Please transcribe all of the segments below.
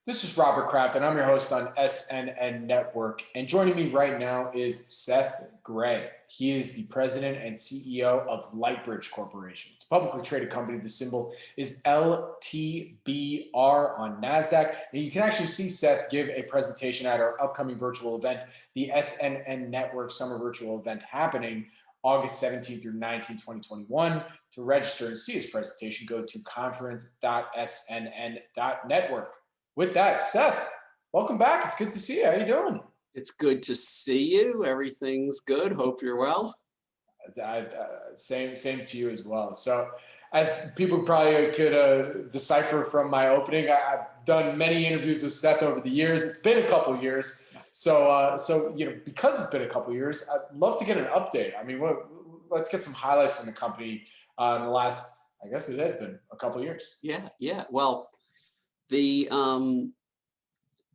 This is Robert Kraft, and I'm your host on SNN Network. And joining me right now is Seth Grae. He is the president and CEO of Lightbridge Corporation. It's a publicly traded company. The symbol is LTBR on NASDAQ. And you can actually see Seth give a presentation at our upcoming virtual event, the SNN Network Summer Virtual Event, happening August 17th through 19th, 2021. To register and see his presentation, go to conference.snn.network. With that, Seth, welcome back. It's good to see you. How you doing? It's good to see you. Everything's good. Hope you're well. Same to you as well. So, as people probably could decipher from my opening, I've done many interviews with Seth over the years. It's been a couple of years. So because it's been a couple of years, I'd love to get an update. I mean, let's get some highlights from the company in the last, I guess it has been a couple of years. Yeah. Well, the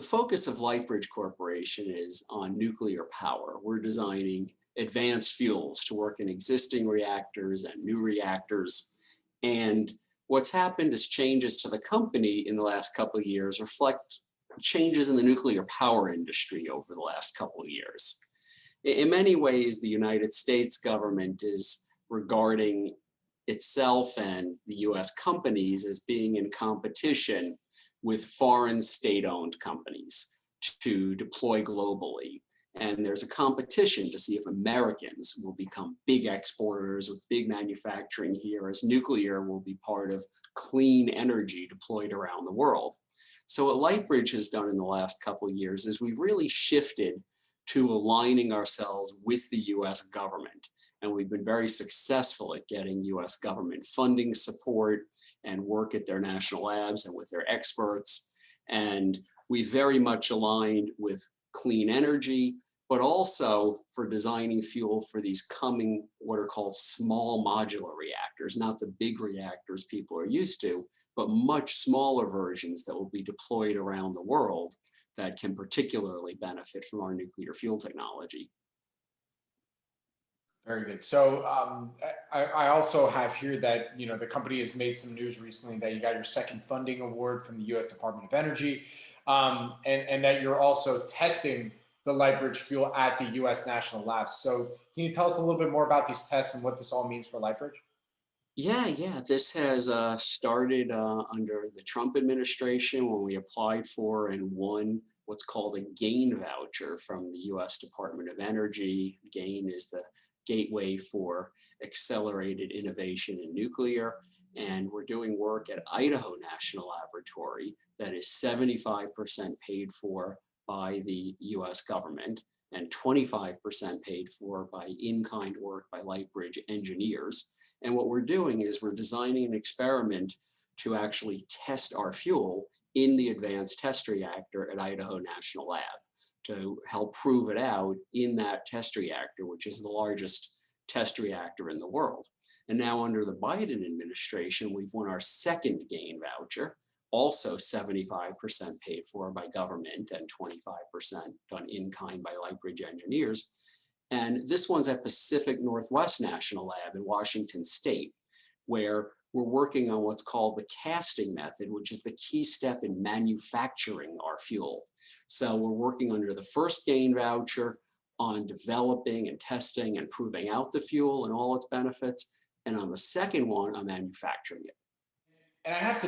focus of Lightbridge Corporation is on nuclear power. We're designing advanced fuels to work in existing reactors and new reactors. And what's happened is changes to the company in the last couple of years reflect changes in the nuclear power industry over the last couple of years. In many ways, the United States government is regarding itself and the US companies as being in competition with foreign state-owned companies to deploy globally. And there's a competition to see if Americans will become big exporters with big manufacturing here, as nuclear will be part of clean energy deployed around the world. So what Lightbridge has done in the last couple of years is we've really shifted to aligning ourselves with the US government. And we've been very successful at getting US government funding support and work at their national labs and with their experts. And we very much aligned with clean energy, but also for designing fuel for these coming, what are called small modular reactors, not the big reactors people are used to, but much smaller versions that will be deployed around the world that can particularly benefit from our nuclear fuel technology. Very good. So I also have here that the company has made some news recently that you got your second funding award from the U.S. Department of Energy, and that you're also testing the Lightbridge fuel at the U.S. national labs. So can you tell us a little bit more about these tests and what this all means for Lightbridge? Yeah. This has started under the Trump administration when we applied for and won what's called a GAIN voucher from the U.S. Department of Energy. GAIN is the gateway for accelerated innovation in nuclear. And we're doing work at Idaho National Laboratory that is 75% paid for by the US government and 25% paid for by in-kind work by Lightbridge engineers. And what we're doing is we're designing an experiment to actually test our fuel in the Advanced Test Reactor at Idaho National Lab, to help prove it out in that test reactor, which is the largest test reactor in the world. And now under the Biden administration, we've won our second GAIN voucher, also 75% paid for by government and 25% done in kind by Lightbridge engineers. And this one's at Pacific Northwest National Lab in Washington State, where we're working on what's called the casting method, which is the key step in manufacturing our fuel. So we're working under the first GAIN voucher on developing and testing and proving out the fuel and all its benefits. And on the second one, on manufacturing it. And I have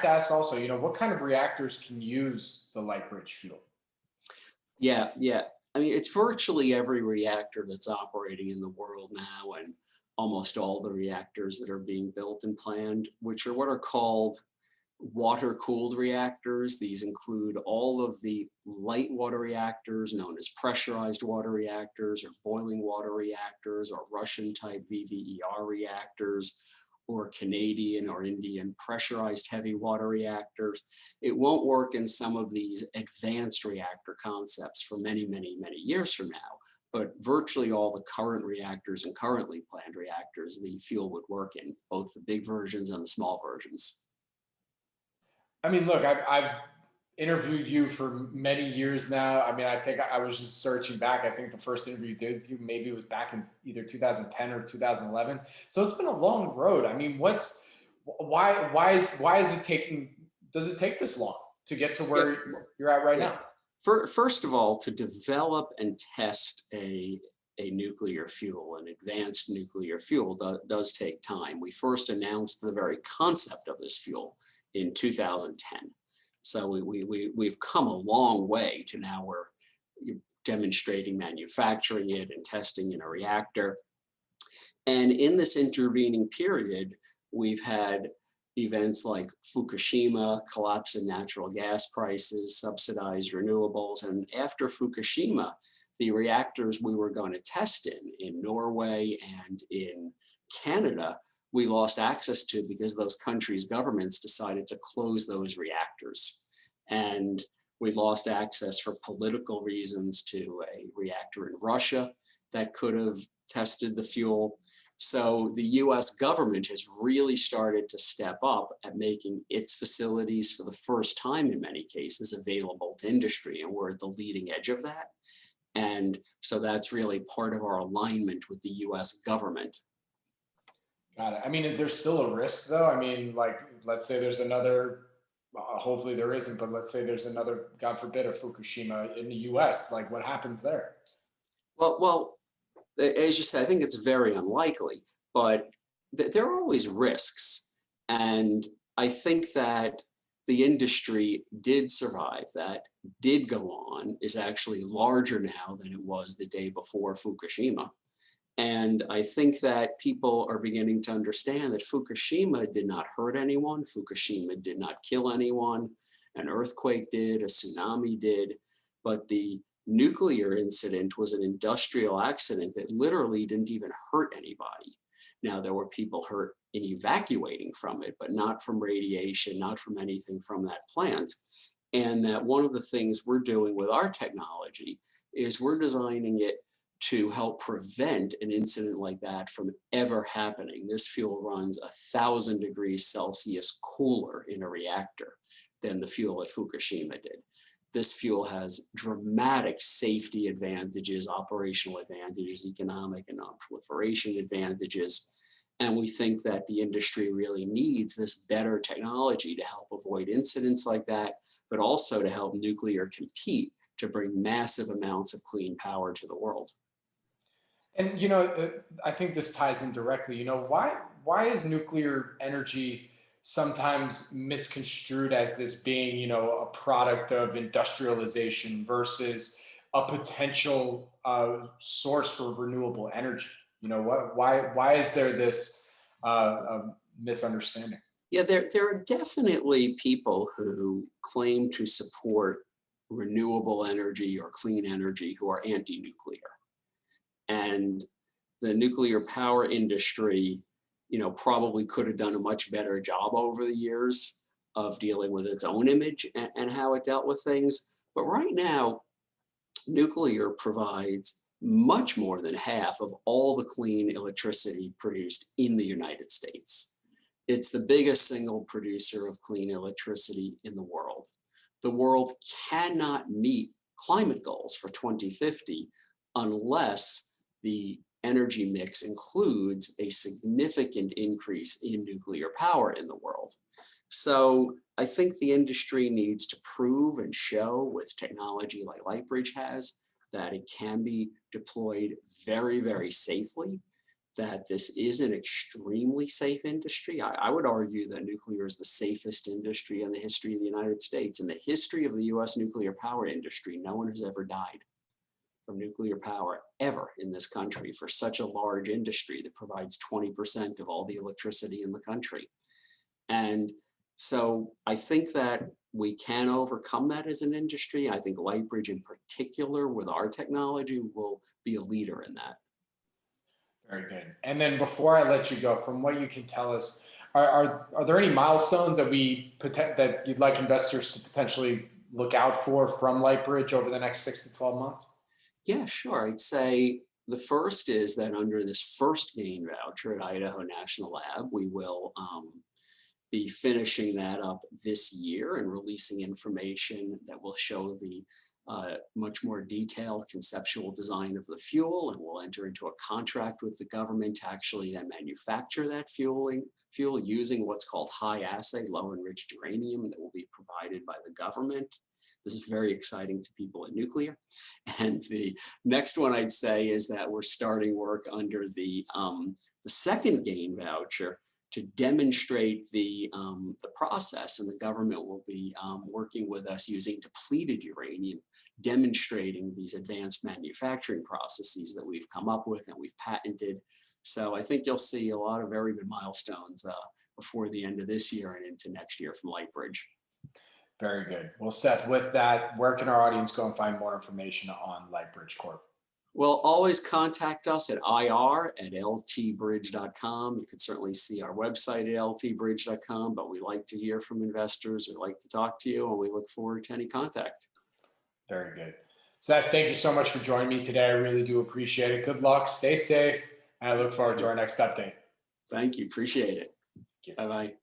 to ask also, what kind of reactors can use the Lightbridge fuel? Yeah. I mean, it's virtually every reactor that's operating in the world now, and almost all the reactors that are being built and planned, which are what are called water-cooled reactors. These include all of the light water reactors known as pressurized water reactors or boiling water reactors or Russian-type VVER reactors or Canadian or Indian pressurized heavy water reactors. It won't work in some of these advanced reactor concepts for many years from now. But virtually all the current reactors and currently planned reactors, the fuel would work in, both the big versions and the small versions. I mean, look, I've interviewed you for many years now. I mean, I think I was just searching back. I think the first interview you did with you maybe it was back in either 2010 or 2011. So it's been a long road. I mean, why is it taking? Does it take this long to get to where you're at right now? First of all, to develop and test a nuclear fuel, an advanced nuclear fuel, does take time. We first announced the very concept of this fuel in 2010. So we've come a long way to now we're demonstrating manufacturing it and testing in a reactor. And in this intervening period, we've had events like Fukushima, collapse in natural gas prices, subsidized renewables. And after Fukushima, the reactors we were going to test in Norway and in Canada, we lost access to because those countries' governments decided to close those reactors. And we lost access for political reasons to a reactor in Russia that could have tested the fuel. So the US government has really started to step up at making its facilities for the first time in many cases available to industry, and we're at the leading edge of that. And so that's really part of our alignment with the US government. Got it. I mean, is there still a risk though? I mean, like, let's say there's another, hopefully there isn't, but let's say there's another, God forbid, a Fukushima in the US, like what happens there? Well, as you said, I think it's very unlikely, but there are always risks. And I think that the industry did survive that, did go on, is actually larger now than it was the day before Fukushima. And I think that people are beginning to understand that Fukushima did not hurt anyone. Fukushima did not kill anyone. An earthquake did, a tsunami did, but the nuclear incident was an industrial accident that literally didn't even hurt anybody. Now, there were people hurt in evacuating from it, but not from radiation, not from anything from that plant. And that one of the things we're doing with our technology is we're designing it to help prevent an incident like that from ever happening. This fuel runs 1,000 degrees Celsius cooler in a reactor than the fuel at Fukushima did. This fuel has dramatic safety advantages, operational advantages, economic and non-proliferation advantages. And we think that the industry really needs this better technology to help avoid incidents like that, but also to help nuclear compete to bring massive amounts of clean power to the world. And, I think this ties in directly, why is nuclear energy sometimes misconstrued as this being, a product of industrialization versus a potential source for renewable energy? Why is there this misunderstanding? Yeah, there are definitely people who claim to support renewable energy or clean energy who are anti-nuclear. And the nuclear power industry, probably could have done a much better job over the years of dealing with its own image and how it dealt with things. But right now, nuclear provides much more than half of all the clean electricity produced in the United States. It's the biggest single producer of clean electricity in the world. The world cannot meet climate goals for 2050 unless the energy mix includes a significant increase in nuclear power in the world. So I think the industry needs to prove and show with technology like Lightbridge has that it can be deployed very, very safely, that this is an extremely safe industry. I would argue that nuclear is the safest industry in the history of the United States. In the history of the US nuclear power industry, no one has ever died from nuclear power ever in this country for such a large industry that provides 20% of all the electricity in the country. And so I think that we can overcome that as an industry. I think Lightbridge in particular with our technology will be a leader in that. Very good. And then before I let you go, from what you can tell us, are there any milestones that that you'd like investors to potentially look out for from Lightbridge over the next 6 to 12 months? Yeah, sure. I'd say the first is that under this first gain voucher at Idaho National Lab, we will be finishing that up this year and releasing information that will show the much more detailed conceptual design of the fuel, and we'll enter into a contract with the government to actually then manufacture that fuel using what's called high assay, low enriched uranium that will be provided by the government. This is very exciting to people in nuclear. And the next one I'd say is that we're starting work under the second gain voucher to demonstrate the process, and the government will be working with us using depleted uranium, demonstrating these advanced manufacturing processes that we've come up with and we've patented. So I think you'll see a lot of very good milestones before the end of this year and into next year from Lightbridge. Very good. Well, Seth, with that, where can our audience go and find more information on Lightbridge Corp? Well, always contact us at ir@ltbridge.com. You can certainly see our website at ltbridge.com, but we like to hear from investors or like to talk to you, and we look forward to any contact. Very good. Seth, thank you so much for joining me today. I really do appreciate it. Good luck. Stay safe. And I look forward to our next update. Thank you. Appreciate it. Bye-bye.